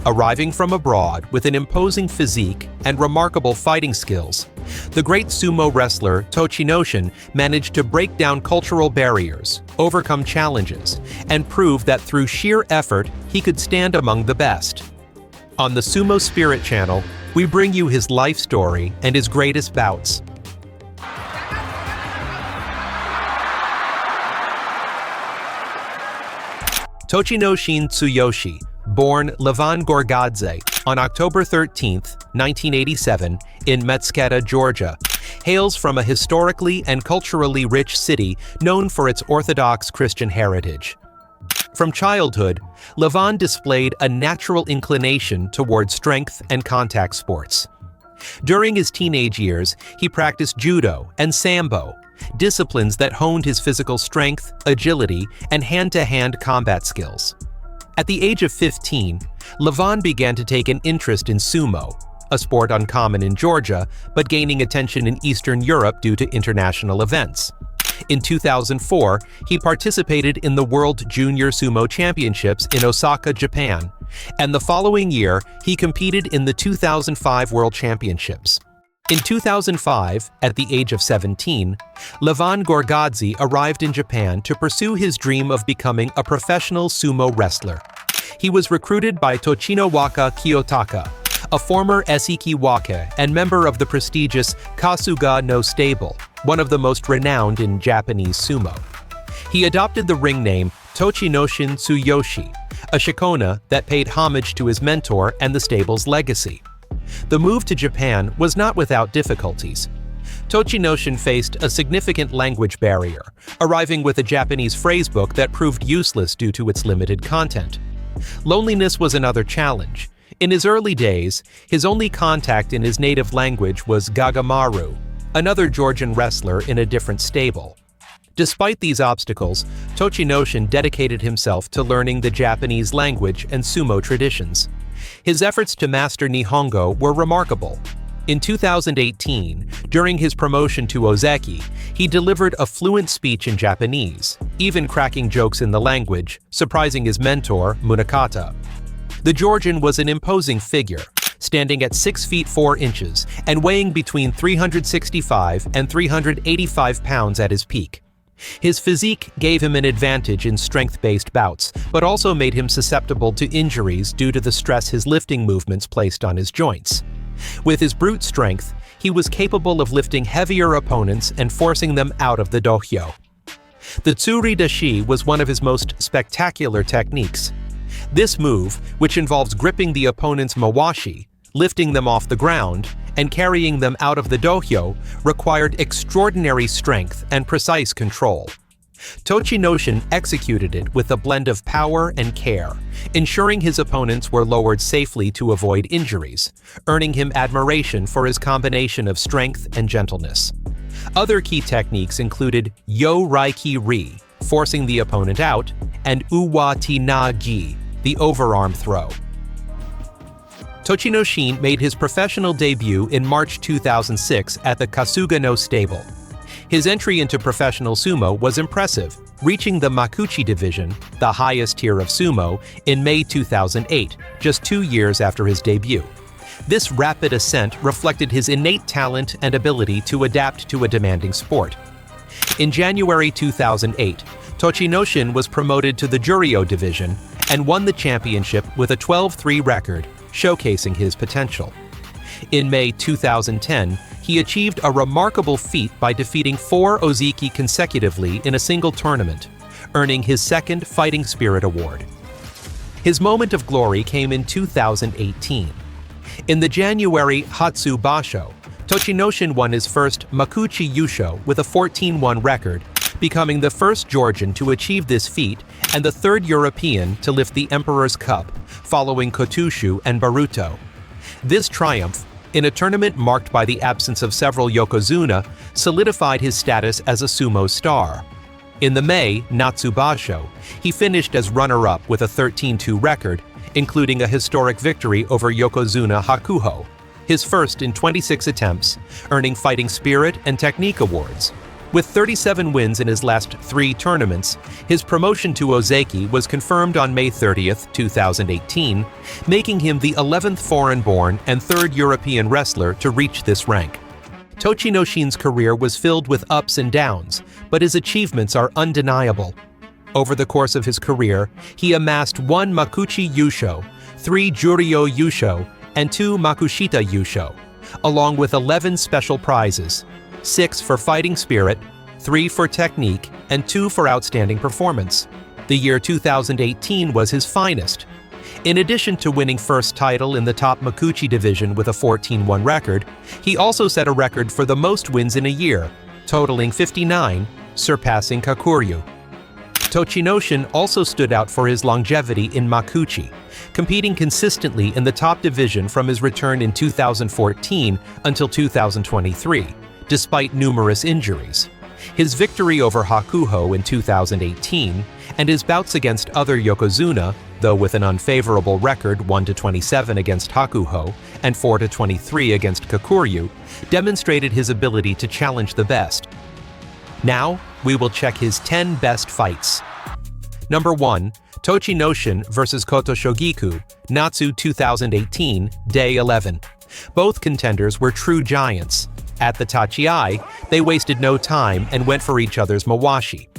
Arriving from abroad with an imposing physique and remarkable fighting skills, the great sumo wrestler Tochinoshin managed to break down cultural barriers, overcome challenges, and prove that through sheer effort, he could stand among the best. On the Sumo Spirit channel, we bring you his life story and his greatest bouts. Tochinoshin Tsuyoshi, born Levan Gorgadze on October 13, 1987, in Metsketa, Georgia, hails from a historically and culturally rich city known for its Orthodox Christian heritage. From childhood, Levan displayed a natural inclination toward strength and contact sports. During his teenage years, he practiced judo and sambo, disciplines that honed his physical strength, agility, and hand-to-hand combat skills. At the age of 15, Levan began to take an interest in sumo, a sport uncommon in Georgia but gaining attention in Eastern Europe due to international events. In 2004, he participated in the World Junior Sumo Championships in Osaka, Japan, and the following year, he competed in the 2005 World Championships. In 2005, at the age of 17, Levan Gorgadze arrived in Japan to pursue his dream of becoming a professional sumo wrestler. He was recruited by Tochinoshin Tsuyoshi, a former Ozeki wake and member of the prestigious Kasuga no Stable, one of the most renowned in Japanese sumo. He adopted the ring name Tochinoshin Tsuyoshi, a shikona that paid homage to his mentor and the stable's legacy. The move to Japan was not without difficulties. Tochinoshin faced a significant language barrier, arriving with a Japanese phrasebook that proved useless due to its limited content. Loneliness was another challenge. In his early days, his only contact in his native language was Gagamaru, another Georgian wrestler in a different stable. Despite these obstacles, Tochinoshin dedicated himself to learning the Japanese language and sumo traditions. His efforts to master Nihongo were remarkable. In 2018, during his promotion to Ozeki, he delivered a fluent speech in Japanese, even cracking jokes in the language, surprising his mentor, Munakata. The Georgian was an imposing figure, standing at 6 feet 4 inches and weighing between 365 and 385 pounds at his peak. His physique gave him an advantage in strength-based bouts, but also made him susceptible to injuries due to the stress his lifting movements placed on his joints. With his brute strength, he was capable of lifting heavier opponents and forcing them out of the dohyo. The tsuri dashi was one of his most spectacular techniques. This move, which involves gripping the opponent's mawashi, lifting them off the ground, and carrying them out of the dohyo, required extraordinary strength and precise control. Tochinoshin executed it with a blend of power and care, ensuring his opponents were lowered safely to avoid injuries, earning him admiration for his combination of strength and gentleness. Other key techniques included yo raiki ri, forcing the opponent out, and uwa ti na gi, the overarm throw. Tochinoshin made his professional debut in March 2006 at the Kasuga no Stable. His entry into professional sumo was impressive, reaching the Makuchi division, the highest tier of sumo, in May 2008, just 2 years after his debut. This rapid ascent reflected his innate talent and ability to adapt to a demanding sport. In January 2008, Tochinoshin was promoted to the Juryo division and won the championship with a 12-3 record, showcasing his potential. In May 2010, he achieved a remarkable feat by defeating 4 Ozeki consecutively in a single tournament, earning his second Fighting Spirit Award. His moment of glory came in 2018. In the January Hatsu Basho, Tochinoshin won his first Makuchi Yusho with a 14-1 record, becoming the first Georgian to achieve this feat and the third European to lift the Emperor's Cup, following Kotushu and Baruto. This triumph, in a tournament marked by the absence of several yokozuna, solidified his status as a sumo star. In the May Natsubasho, he finished as runner-up with a 13-2 record, including a historic victory over yokozuna Hakuho, his first in 26 attempts, earning Fighting Spirit and Technique awards. With 37 wins in his last 3 tournaments, his promotion to Ozeki was confirmed on May 30th, 2018, making him the 11th foreign-born and 3rd European wrestler to reach this rank. Tochinoshin's career was filled with ups and downs, but his achievements are undeniable. Over the course of his career, he amassed 1 Makuuchi Yusho, 3 Juryo Yusho, and 2 Makushita Yusho, along with 11 special prizes, 6 for fighting spirit, 3 for technique, and 2 for outstanding performance. The year 2018 was his finest. In addition to winning first title in the top Makuuchi division with a 14-1 record, he also set a record for the most wins in a year, totaling 59, surpassing Kakuryu. Tochinoshin also stood out for his longevity in Makuuchi, competing consistently in the top division from his return in 2014 until 2023, despite numerous injuries. His victory over Hakuho in 2018 and his bouts against other Yokozuna, though with an unfavorable record 1-27 against Hakuho and 4-23 against Kakuryu, demonstrated his ability to challenge the best. Now, we will check his 10 best fights. Number 1. Tochinoshin vs. Koto Shogiku, Natsu 2018, Day 11. Both contenders were true giants. At the Tachi-ai, they wasted no time and went for each other's mawashi.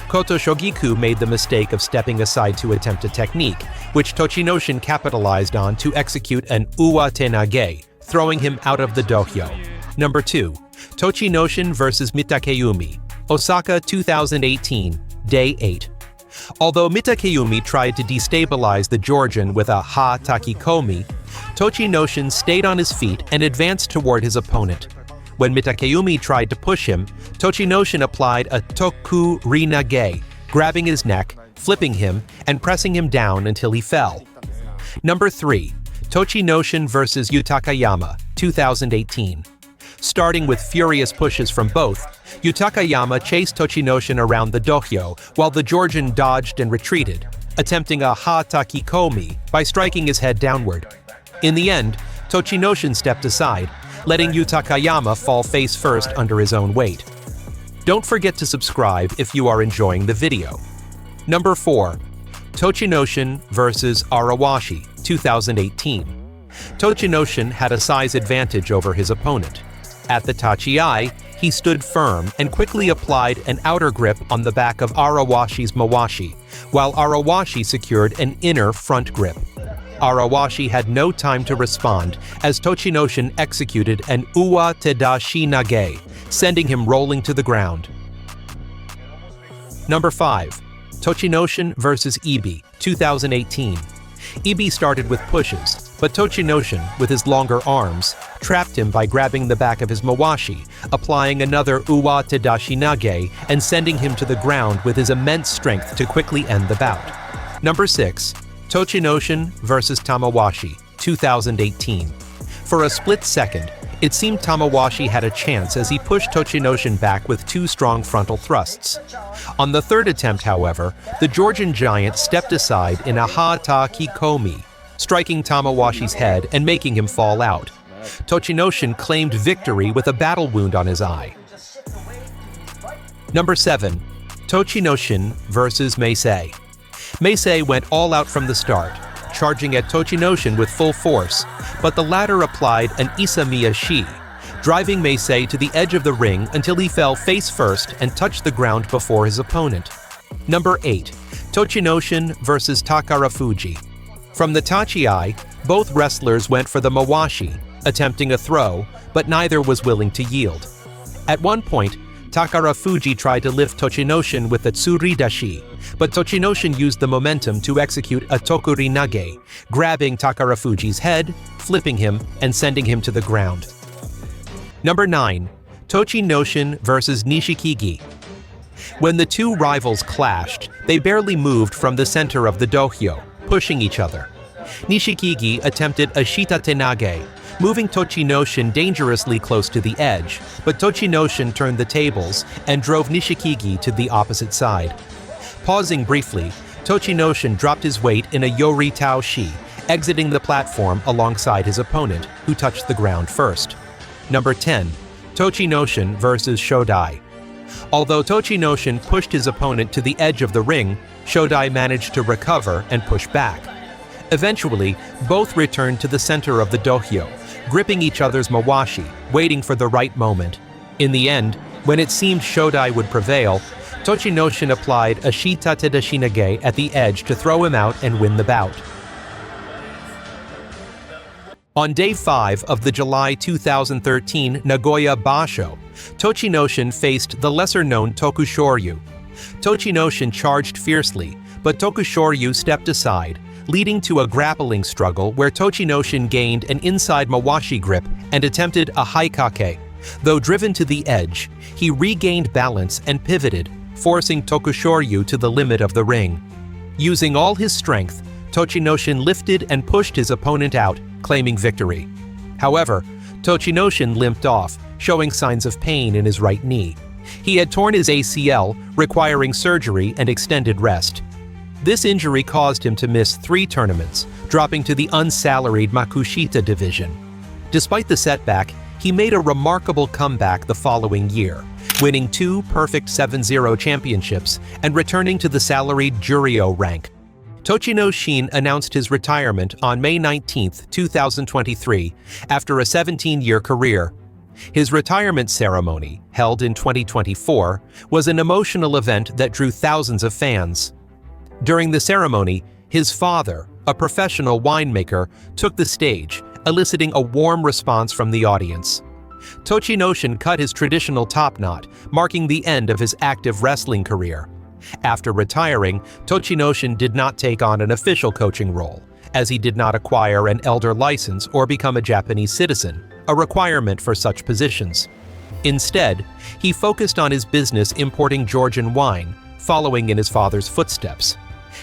Koto Shogiku made the mistake of stepping aside to attempt a technique, which Tochinoshin capitalized on to execute an uwate nage, throwing him out of the dohyo. Number 2. Tochinoshin vs. Mitakeyumi, Osaka 2018, Day 8. Although Mitakeyumi tried to destabilize the Georgian with a ha takikomi, Tochinoshin stayed on his feet and advanced toward his opponent. When Mitakeyumi tried to push him, Tochinoshin applied a toku rinage, grabbing his neck, flipping him, and pressing him down until he fell. Number 3. Tochinoshin vs. Yutakayama, 2018. Starting with furious pushes from both, Yutakayama chased Tochinoshin around the dohyo while the Georgian dodged and retreated, attempting a ha takikomi by striking his head downward. In the end, Tochinoshin stepped aside, letting Yutakayama fall face first under his own weight. Don't forget to subscribe if you are enjoying the video. Number 4. Tochinoshin vs. Arawashi, 2018. Tochinoshin had a size advantage over his opponent. At the Tachi-ai, he stood firm and quickly applied an outer grip on the back of Arawashi's mawashi, while Arawashi secured an inner front grip. Arawashi had no time to respond as Tochinoshin executed an uwa tedashi nage, sending him rolling to the ground. Number 5. Tochinoshin vs. Ibi, 2018. Ibi started with pushes, but Tochinoshin, with his longer arms, trapped him by grabbing the back of his mawashi, applying another uwa tedashi nage, and sending him to the ground with his immense strength to quickly end the bout. Number 6. Tochinoshin vs. Tamawashi, 2018. For a split second, it seemed Tamawashi had a chance as he pushed Tochinoshin back with 2 strong frontal thrusts. On the 3rd attempt, however, the Georgian giant stepped aside in a ha-ta kikomi, striking Tamawashi's head and making him fall out. Tochinoshin claimed victory with a battle wound on his eye. Number 7. Tochinoshin vs. Meisei. Meisei went all out from the start, charging at Tochinoshin with full force, but the latter applied an Isamiya Shi, driving Meisei to the edge of the ring until he fell face first and touched the ground before his opponent. Number 8. Tochinoshin vs. Takarafuji. From the Tachi-ai, both wrestlers went for the mawashi, attempting a throw, but neither was willing to yield. At one point, Takarafuji tried to lift Tochinoshin with a tsuridashi, but Tochinoshin used the momentum to execute a tokuri nage, grabbing Takarafuji's head, flipping him, and sending him to the ground. Number 9. Tochinoshin vs. Nishikigi. When the two rivals clashed, they barely moved from the center of the dohyo, pushing each other. Nishikigi attempted a shitate nage, moving Tochinoshin dangerously close to the edge, but Tochinoshin turned the tables and drove Nishikigi to the opposite side. Pausing briefly, Tochinoshin dropped his weight in a Yori Tao Shi, exiting the platform alongside his opponent, who touched the ground first. Number 10. Tochinoshin vs. Shodai. Although Tochinoshin pushed his opponent to the edge of the ring, Shodai managed to recover and push back. Eventually, both returned to the center of the dohyo, gripping each other's mawashi, waiting for the right moment. In the end, when it seemed Shodai would prevail, Tochinoshin applied a shita tedashinage at the edge to throw him out and win the bout. On day 5 of the July 2013 Nagoya Basho, Tochinoshin faced the lesser-known Tokushoryu. Tochinoshin charged fiercely, but Tokushoryu stepped aside, leading to a grappling struggle where Tochinoshin gained an inside mawashi grip and attempted a haikake. Though driven to the edge, he regained balance and pivoted, forcing Tokushoryu to the limit of the ring. Using all his strength, Tochinoshin lifted and pushed his opponent out, claiming victory. However, Tochinoshin limped off, showing signs of pain in his right knee. He had torn his ACL, requiring surgery and extended rest. This injury caused him to miss 3 tournaments, dropping to the unsalaried Makushita division. Despite the setback, he made a remarkable comeback the following year, winning 2 perfect 7-0 championships and returning to the salaried Juryo rank. Tochinoshin announced his retirement on May 19, 2023, after a 17-year career. His retirement ceremony, held in 2024, was an emotional event that drew thousands of fans. During the ceremony, his father, a professional winemaker, took the stage, eliciting a warm response from the audience. Tochinoshin cut his traditional top knot, marking the end of his active wrestling career. After retiring, Tochinoshin did not take on an official coaching role, as he did not acquire an elder license or become a Japanese citizen, a requirement for such positions. Instead, he focused on his business importing Georgian wine, following in his father's footsteps.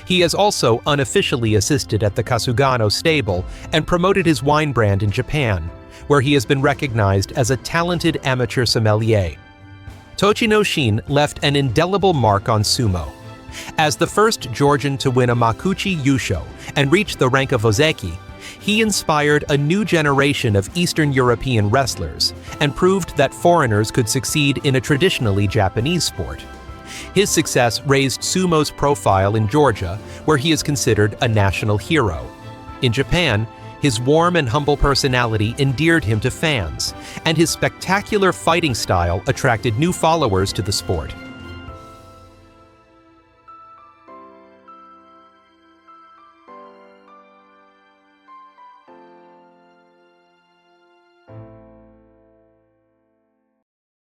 He has also unofficially assisted at the Kasugano stable and promoted his wine brand in Japan, where he has been recognized as a talented amateur sommelier. Tochinoshin left an indelible mark on sumo. As the first Georgian to win a Makuchi Yusho and reach the rank of Ozeki, he inspired a new generation of Eastern European wrestlers and proved that foreigners could succeed in a traditionally Japanese sport. His success raised sumo's profile in Georgia, where he is considered a national hero. In Japan, his warm and humble personality endeared him to fans, and his spectacular fighting style attracted new followers to the sport.